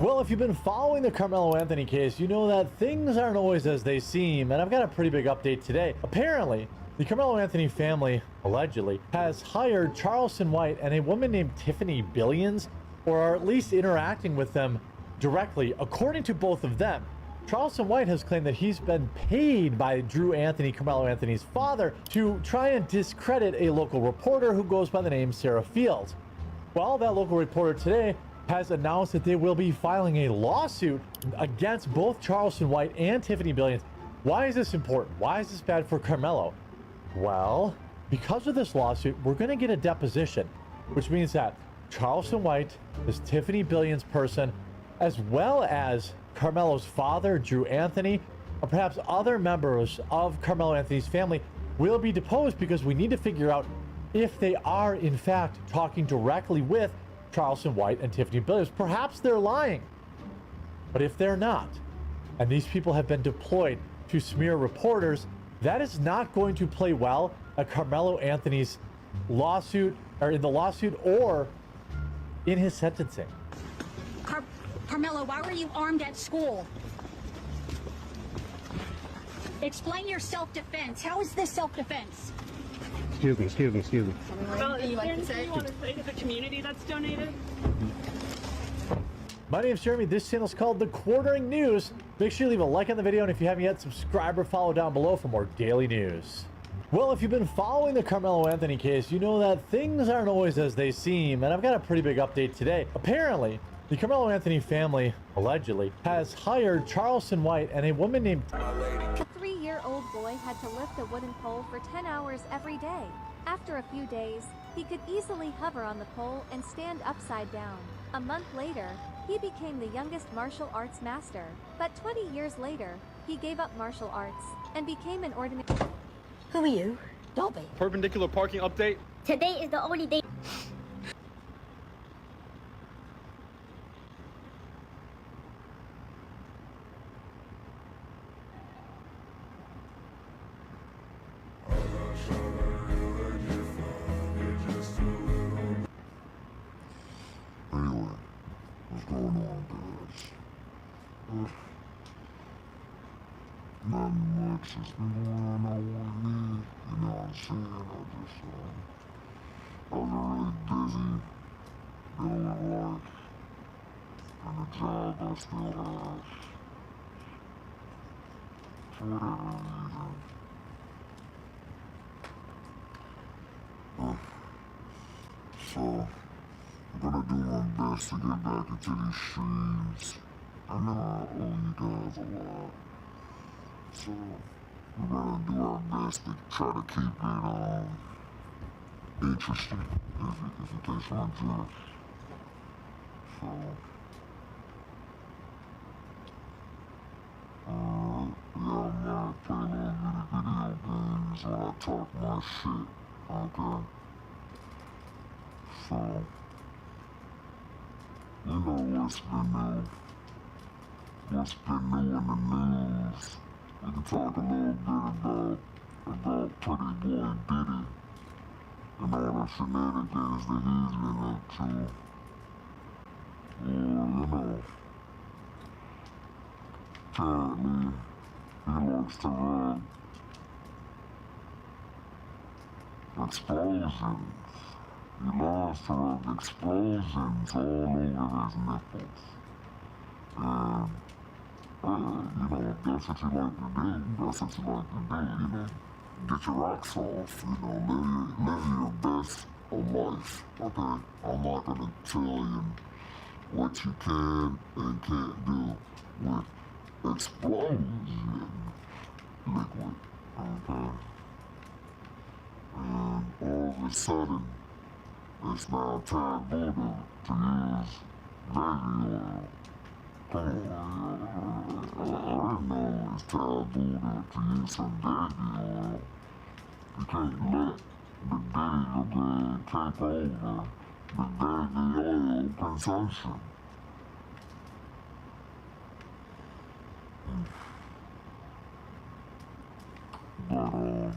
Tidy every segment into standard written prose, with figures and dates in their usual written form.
Well, if you've been following the Carmelo Anthony case, you know that things aren't always as they seem, and I've got a pretty big update today. Apparently, the Carmelo Anthony family, allegedly, has hired Charleston White and a woman named Tiffany Billions, or are at least interacting with them directly. According to both of them, Charleston White has claimed that he's been paid by Drew Anthony, Carmelo Anthony's father, to try and discredit a local reporter who goes by the name Sarah Fields. Well, that local reporter today has announced that they will be filing a lawsuit against both Charleston White and Tiffany Billions. Why is this important? Why is this bad for Carmelo? Well, because of this lawsuit, we're going to get a deposition, which means that Charleston White, this Tiffany Billions person, as well as Carmelo's father, Drew Anthony, or perhaps other members of Carmelo Anthony's family, will be deposed because we need to figure out if they are, in fact, talking directly with Charleston White and Tiffany Billions. Perhaps they're lying. But if they're not, and these people have been deployed to smear reporters, that is not going to play well at Carmelo Anthony's lawsuit, or in the lawsuit, or in his sentencing. Carmelo, why were you armed at school? Explain your self-defense. How is this self-defense? Excuse me. Well, you want to say to the community that's donated? My name is Jeremy. This channel is called The Quartering News. Make sure you leave a like on the video, and if you haven't yet, subscribe or follow down below for more daily news. Well, if you've been following the Carmelo Anthony case, you know that things aren't always as they seem, and I've got a pretty big update today. Apparently, the Carmelo Anthony family, allegedly, has hired Charleston White and a woman named... A 3-year-old boy had to lift a wooden pole for 10 hours every day. After a few days, he could easily hover on the pole and stand upside down. A month later, he became the youngest martial arts master. But 20 years later, he gave up martial arts and became an ordinary... Who are you? Dobby. Perpendicular parking update. Today is the only day. Anyway, what's going on, guys? Nothing much has been going on with me, you know what I'm saying? I was really busy dealing with life and the job I still have. For whatever reason. So, I'm gonna do my best to get back into these streams. I know I owe you guys a lot. So, we're gonna do our best to try to keep it, interesting, if it takes my drift. So, yeah, I'm gonna play a little bit of video games when I talk my shit, okay? So, you know what's been new? What's been new in the news? We can talk a little bit about Pretty Boy Diddy and all the shenanigans that he's been up to. You know, apparently he likes to run explosions. He loves to rub explosions all over his nipples. And, you know, that's what you like to do. That's what you like to do, you know. Get your rocks off, you know, live your best of life, okay? I'm not gonna tell you what you can and can't do with explosion liquid, okay? And all of a sudden, it's now taboo to use baby oil. Come on, I didn't know it's taboo to use some baby oil. You can't let the baby take over the baby oil consumption. But,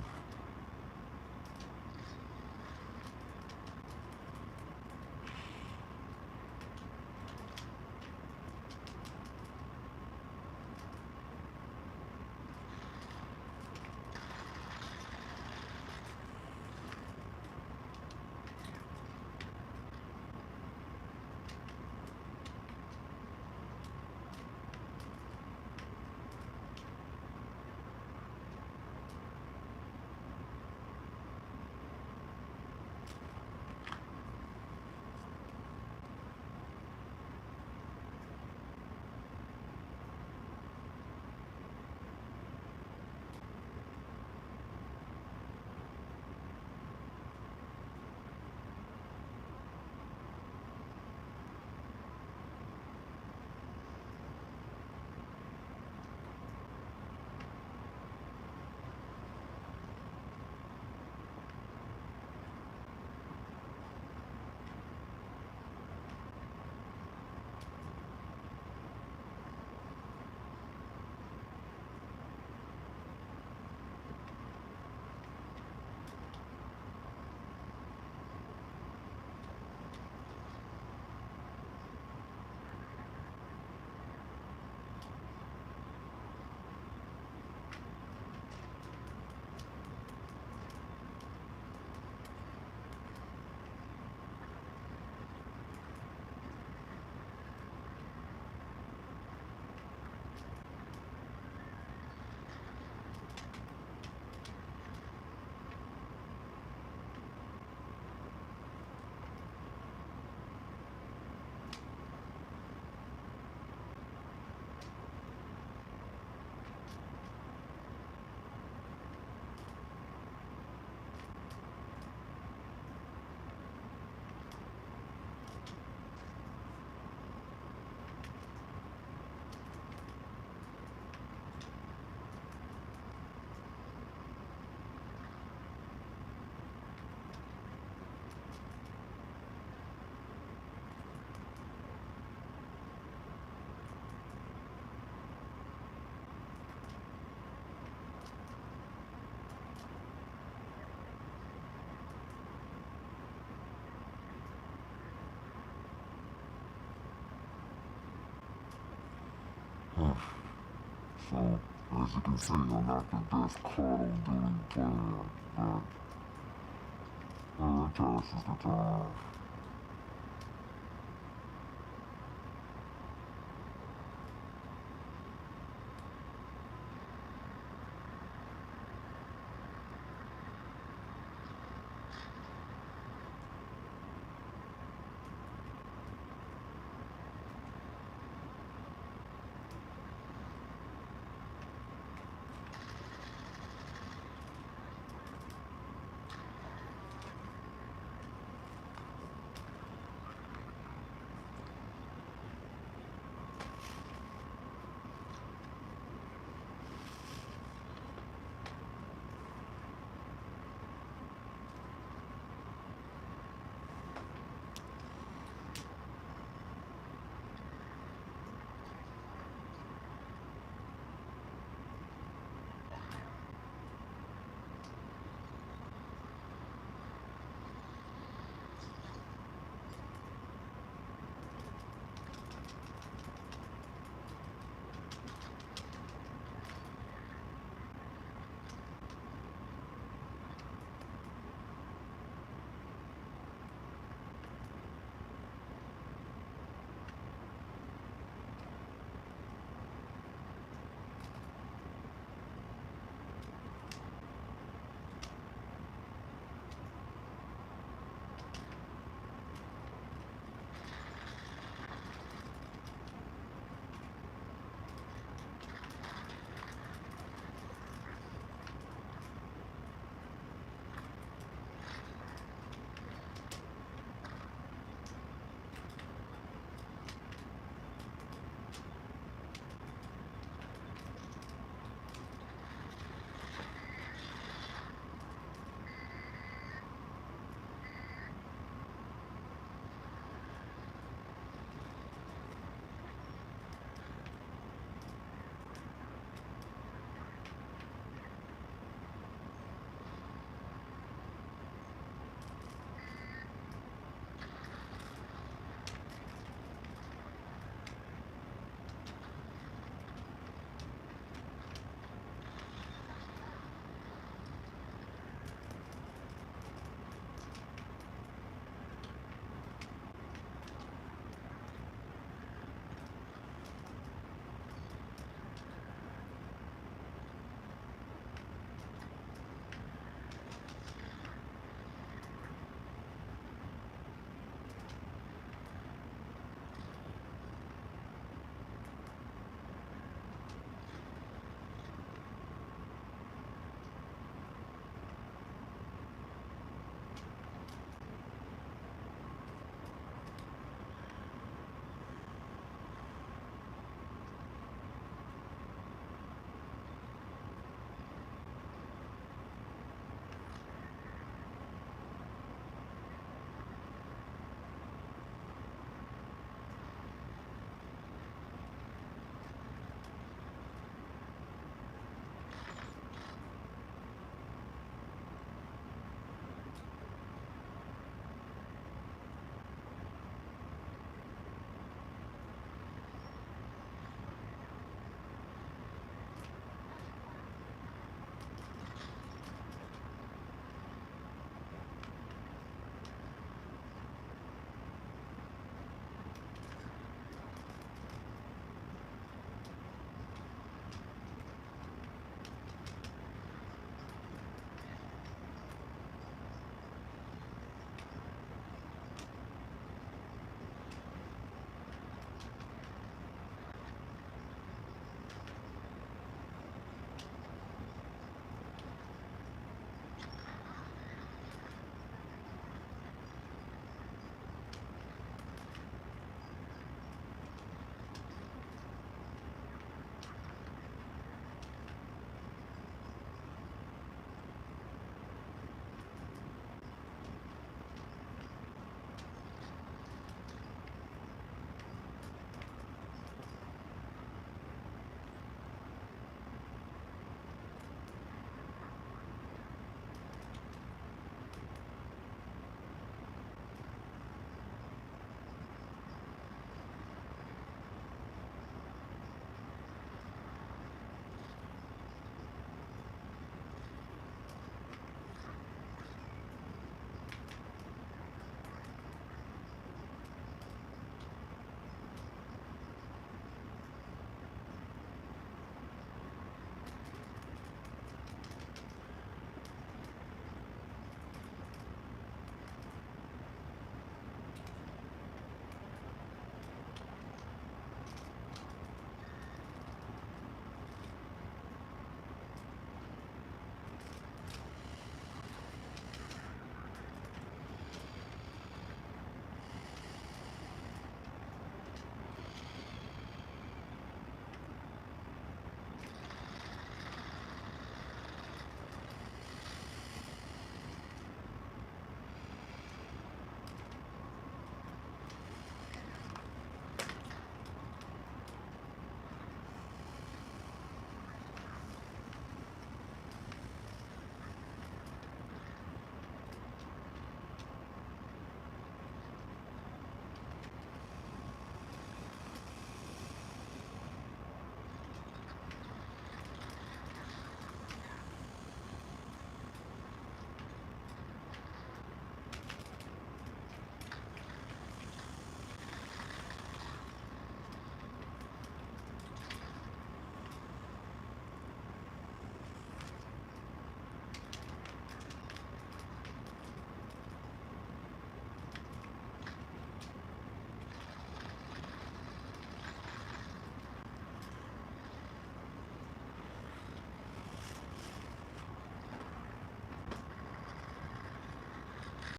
So, as you can see, I'm not the best cuddle duty player, but it passes the time.